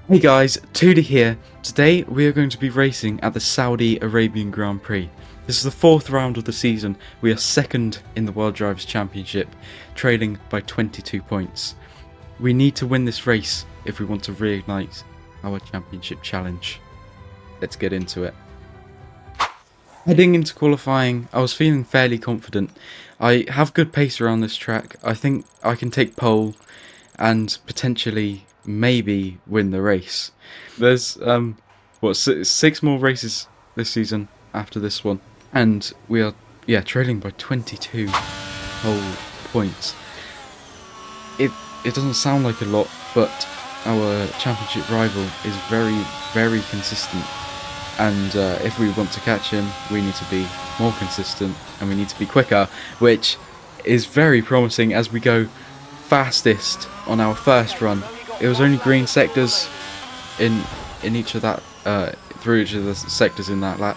Hey guys, Tuda here. Today we are going to be racing at the Saudi Arabian Grand Prix. This is the fourth round of the season. We are second in the World Drivers' Championship, trailing by 22 points. We need to win this race if we want to reignite our championship challenge. Let's get into it. Heading into qualifying, I was feeling fairly confident. I have good pace around this track. I think I can take pole and potentially maybe win the race. There's six more races this season after this one, and we are trailing by 22 whole points. It doesn't sound like a lot, but our championship rival is very consistent, and if we want to catch him, we need to be more consistent and we need to be quicker, which is very promising as we go fastest on our first run. It was only green sectors in each of that through each of the sectors in that lap,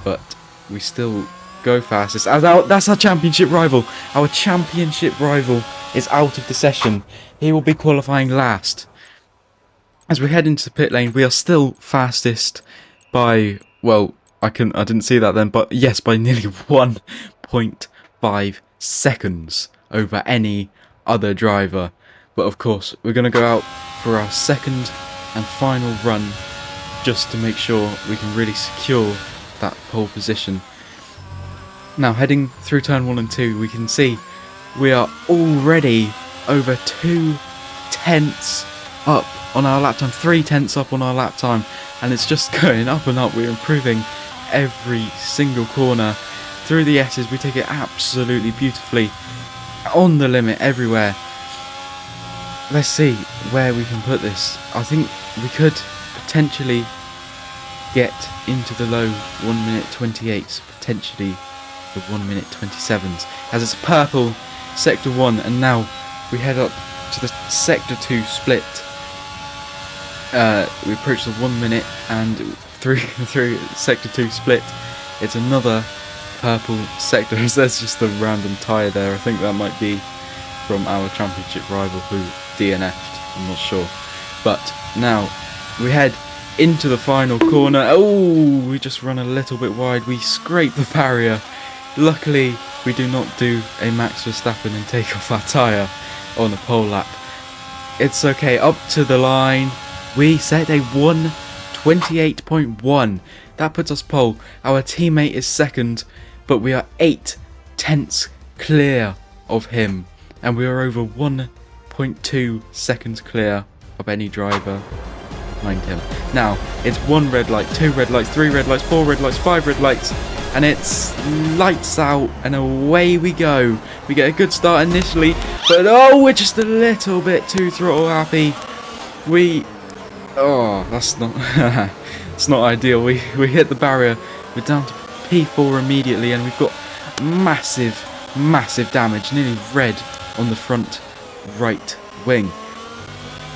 but we still go fastest. That's our championship rival. Our championship rival is out of the session. He will be qualifying last. As we head into the pit lane, we are still fastest by, well, I didn't see that then, but yes, by nearly 1.5 seconds over any other driver. But of course, we're going to go out for our second and final run just to make sure we can really secure that pole position. Now, heading through turn 1 and 2, we can see we are already over 2/10 up on our lap time, 3/10 up on our lap time, and it's just going up and up. We're improving every single corner. Through the S's, we take it absolutely beautifully, on the limit everywhere. Let's see where we can put this. I think we could potentially get into the low 1 minute 28s, potentially the 1 minute 27s, as it's purple sector 1, and now we head up to the sector 2 split. We approach the 1 minute, and through sector 2 split, it's another purple sector. There's just a random tyre there. I think that might be from our championship rival who DNF'd, I'm not sure. But now we head into the final corner. Oh, we just run a little bit wide. We scrape the barrier. Luckily, we do not do a Max Verstappen and take off our tyre on a pole lap. It's okay. Up to the line. We set a 1:28.1. That puts us pole. Our teammate is second, but we are 8/10 clear of him, and we are over 1.2 seconds clear of any driver behind him. Now it's 1 red light, 2 red lights, 3 red lights, 4 red lights, 5 red lights, and it's lights out, and away we go. We get a good start initially, but oh, we're just a little bit too throttle happy. That's not it's not ideal. We hit the barrier. We're down to P4 immediately, and we've got massive damage, nearly red on the front right wing.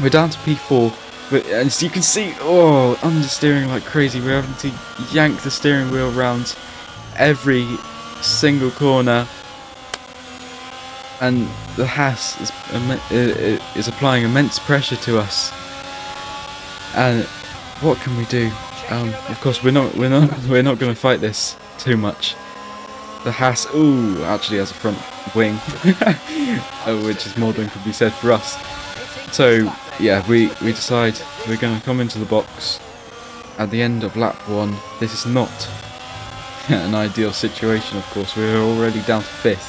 We're down to P4, and as you can see, understeering like crazy. We're having to yank the steering wheel around every single corner, and the Haas is applying immense pressure to us. And what can we do? Of course, we're not going to fight this too much. The Haas, actually has a front wing, which is more than could be said for us. So yeah, we decide we're going to come into the box at the end of lap 1. This is not an ideal situation, of course. We're already down to 5th,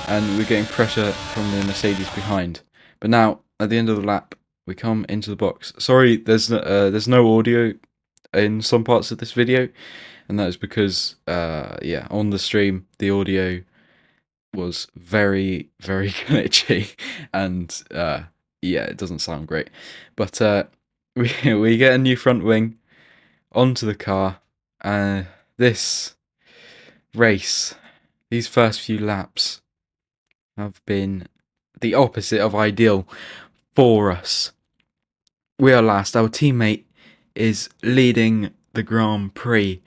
and we're getting pressure from the Mercedes behind. But now, at the end of the lap, we come into the box. Sorry, there's no audio in some parts of this video, and that is because on the stream the audio was very glitchy, and it doesn't sound great. But we get a new front wing onto the car, and this race, these first few laps, have been the opposite of ideal for us. We are last. Our teammate is leading the Grand Prix.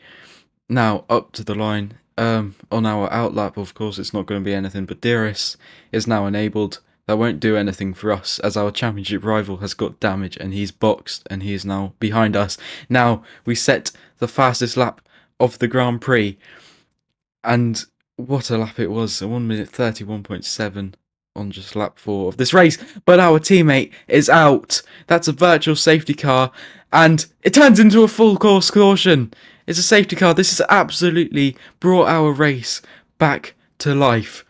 Now up to the line. On our outlap, of course, it's not going to be anything but DRS is now enabled. that won't do anything for us, as our championship rival has got damage and he's boxed and he is now behind us. Now we set the fastest lap of the Grand Prix, and what a lap it was, 1 minute 31.7 on just lap 4 of this race. But our teammate is out. That's a virtual safety car, and it turns into a full course caution. It's a safety car. This has absolutely brought our race back to life.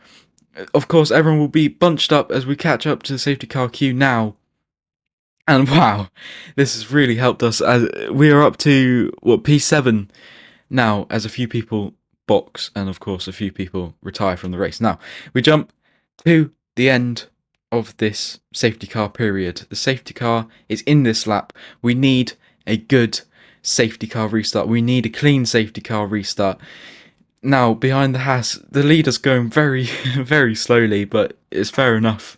Of course, everyone will be bunched up as we catch up to the safety car queue now. And wow, this has really helped us. As we are up to, P7 now, as a few people box and of course a few people retire from the race. Now, we jump to the end of this safety car period. The safety car is in this lap. We need a good safety car restart. We need a clean safety car restart. Now, behind the Haas, the leader's going very, very slowly, but it's fair enough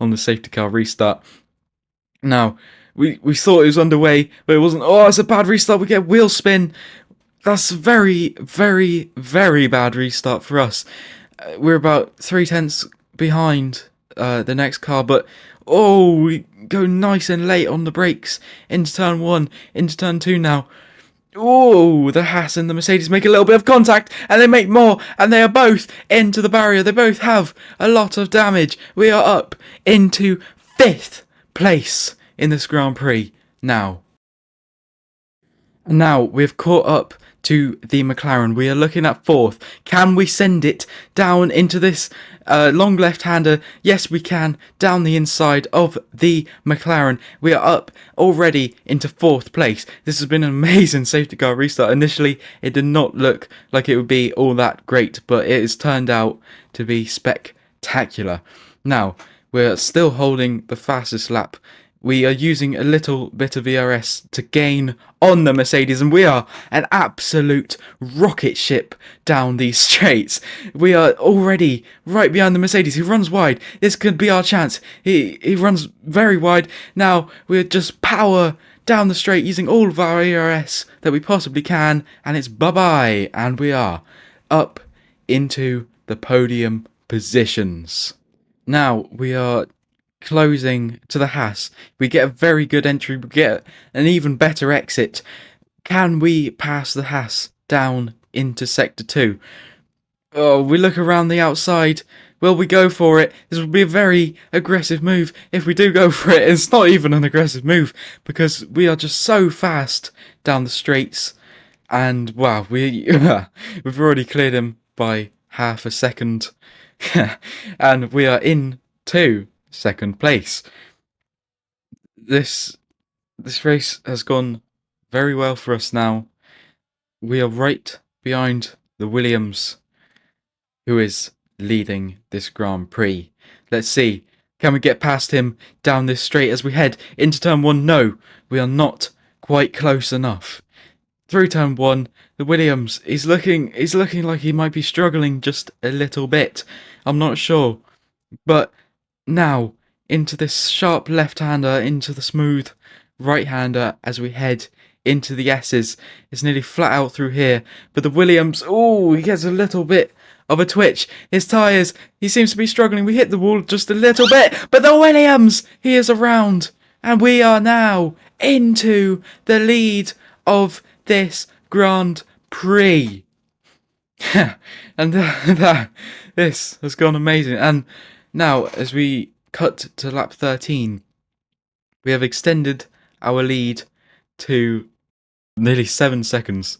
on the safety car restart. Now, we thought it was underway, but it wasn't. Oh, it's a bad restart. We get wheel spin. That's a very, very, very bad restart for us. We're about 3/10 behind the next car, but oh, we go nice and late on the brakes into turn 1, into turn 2 now. Oh, the Haas and the Mercedes make a little bit of contact, and they make more, and they are both into the barrier. They both have a lot of damage. We are up into 5th place in this Grand Prix now. Now we've caught up to the McLaren. We are looking at 4th. Can we send it down into this long left-hander? Yes, we can. Down the inside of the McLaren. We are up already into 4th place. This has been an amazing safety car restart. Initially, it did not look like it would be all that great, but it has turned out to be spectacular. Now, we're still holding the fastest lap. We are using a little bit of ERS to gain on the Mercedes, and we are an absolute rocket ship down these straights. We are already right behind the Mercedes, who runs wide. This could be our chance. He runs very wide. Now we're just power down the straight using all of our ERS that we possibly can, and it's bye-bye, and we are up into the podium positions. Now we are closing to the Haas. We get a very good entry. We get an even better exit. Can we pass the Haas down into sector 2? Oh, we look around the outside. Will we go for it? This will be a very aggressive move. If we do go for it, it's not even an aggressive move because we are just so fast down the straights. And wow, we've already cleared him by half a second. And we are into 2nd place. This race has gone very well for us now. We are right behind the Williams, who is leading this Grand Prix. Let's see, can we get past him down this straight as we head into turn 1? No, we are not quite close enough. Through turn 1, the Williams is looking like he might be struggling just a little bit. I'm not sure, but now into this sharp left-hander, into the smooth right-hander as we head into the S's. It's nearly flat out through here, but the Williams, oh, he gets a little bit of a twitch. His tyres, he seems to be struggling. We hit the wall just a little bit, but the Williams, he is around, and we are now into the lead of this Grand Prix. And this has gone amazing. And now, as we cut to lap 13, we have extended our lead to nearly 7 seconds,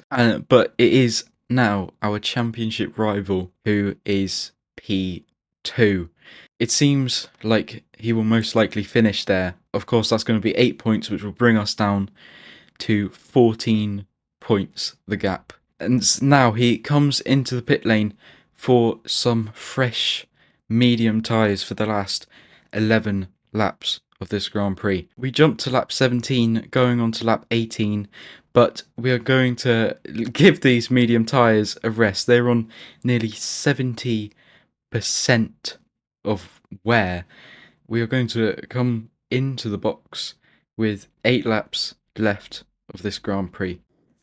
but it is now our championship rival who is P2. It seems like he will most likely finish there. Of course, that's going to be 8 points, which will bring us down to 14 points, the gap. And now he comes into the pit lane for some fresh medium tyres for the last 11 laps of this Grand Prix. We jumped to lap 17, going on to lap 18, but we are going to give these medium tyres a rest. They're on nearly 70% of wear. We are going to come into the box with 8 laps left of this Grand Prix.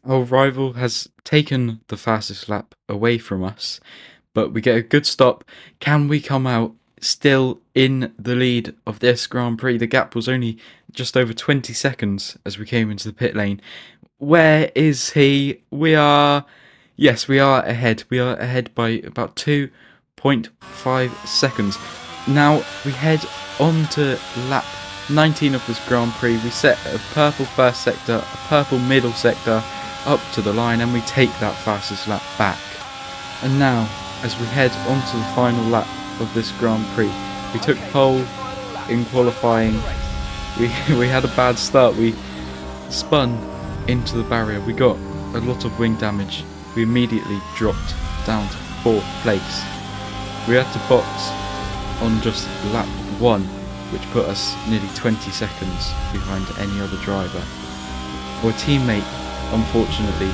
Our rival has taken the fastest lap away from us, but we get a good stop. Can we come out still in the lead of this Grand Prix. The gap was only just over 20 seconds as we came into the pit lane. Where is he? Yes, we are ahead. We are ahead by about 2.5 seconds. Now we head on to lap 19 of this Grand Prix. We set a purple first sector, a purple middle sector up to the line, and we take that fastest lap back. And now, as we head on to the final lap of this Grand Prix, we took pole in qualifying. We had a bad start. We spun into the barrier. We got a lot of wing damage. We immediately dropped down to 4th place. We had to box on just lap 1, which put us nearly 20 seconds behind any other driver. Our teammate, unfortunately,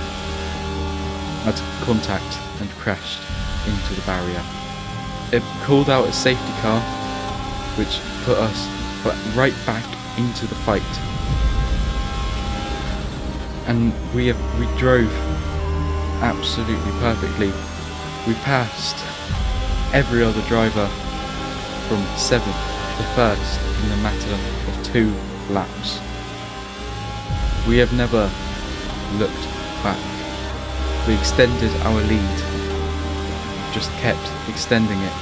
had contact and crashed into the barrier. It called out a safety car, which put us right back into the fight. And we drove absolutely perfectly. We passed every other driver from 7th to 1st in a matter of 2 laps. We have never looked back. We extended our lead, just kept extending it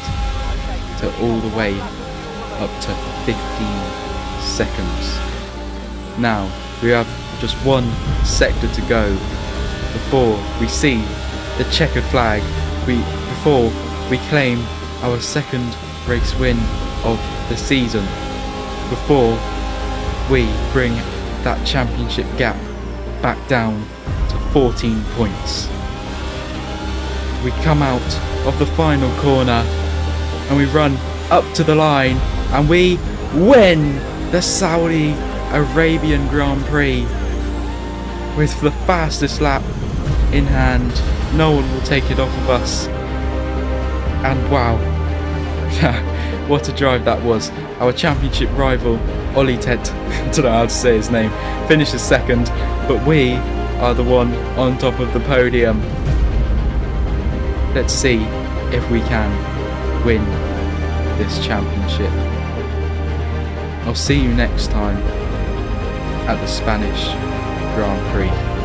to all the way up to 15 seconds. Now we have just 1 sector to go before we see the checkered flag, before we claim our 2nd race win of the season, before we bring that championship gap back down to 14 points. We come out of the final corner and we run up to the line and we win the Saudi Arabian Grand Prix with the fastest lap in hand. No one will take it off of us. And wow, what a drive that was. Our championship rival, Ollie Ted, I don't know how to say his name, finishes 2nd, but we are the one on top of the podium. Let's see if we can win this championship. I'll see you next time at the Spanish Grand Prix.